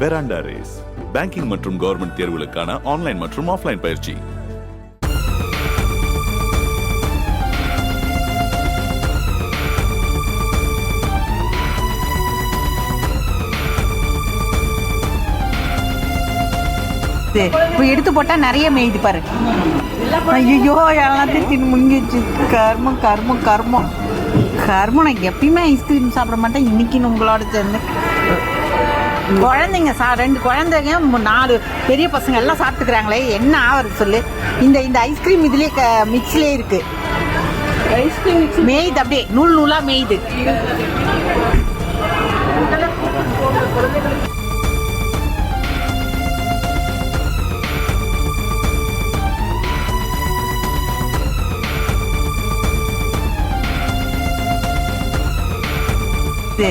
பெராண்டா race banking மற்றும் government தேர்வுகளுக்கான online மற்றும் ஆஃப்லைன் பயிற்சி. இப்போ எடுத்து போட்டா நிறைய மேய்து பாரு. ஐயோ எல்லாத்தையும் தின்னு முங்கிச்சு. கர்மம் கர்மம் கர்மம் கர்மம். நான் எப்பயுமே ஐஸ்கிரீம் சாப்பிட மாட்டேன். இன்னைக்கு உங்களோட சேர்ந்து குழந்தைங்க 2 குழந்தைங்க 4 பெரிய பசங்க எல்லாம் சாப்பிட்டுக்கிறாங்களே, என்ன ஆகுறது சொல்லு. இந்த ஐஸ்கிரீம் இதுலயே மிக்ஸ்லயே இருக்கு. ஐஸ்கிரீம் மேய்து, அப்படியே நூல் நூலா மேய்து.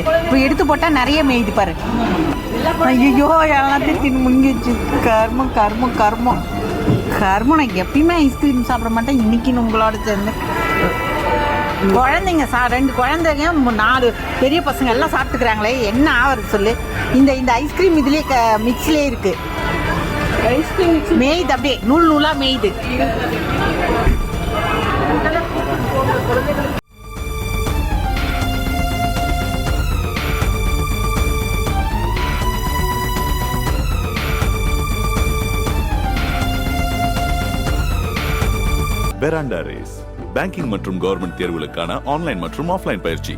இப்போ எடுத்து போட்டா நிறைய மேய்து பாரு. ஐயோ எல்லாத்தையும் தின்னு முங்கிச்சு. கர்மம் கர்மம் கர்மம் கர்மம். நான் எப்பயுமே ஐஸ்கிரீம் சாப்பிட மாட்டேன். இன்னைக்கு உங்களோட சேர்ந்து குழந்தைங்க 2 குழந்தைங்க 4 பெரிய பசங்க எல்லாம் சாப்பிட்டுக்கிறாங்களே, என்ன ஆகுறது சொல்லு. இந்த ஐஸ்கிரீம் இதுலயே மிக்ஸ்லயே இருக்கு. ஐஸ்கிரீம் மேய்து, அப்படியே நூல் நூலா மேய்து. பெராண்டா ரேஸ் பேங்கிங் மற்றும் கவர்மெண்ட் தேர்வுகளுக்கான ஆன்லைன் மற்றும் ஆஃப்லைன் பயிற்சி.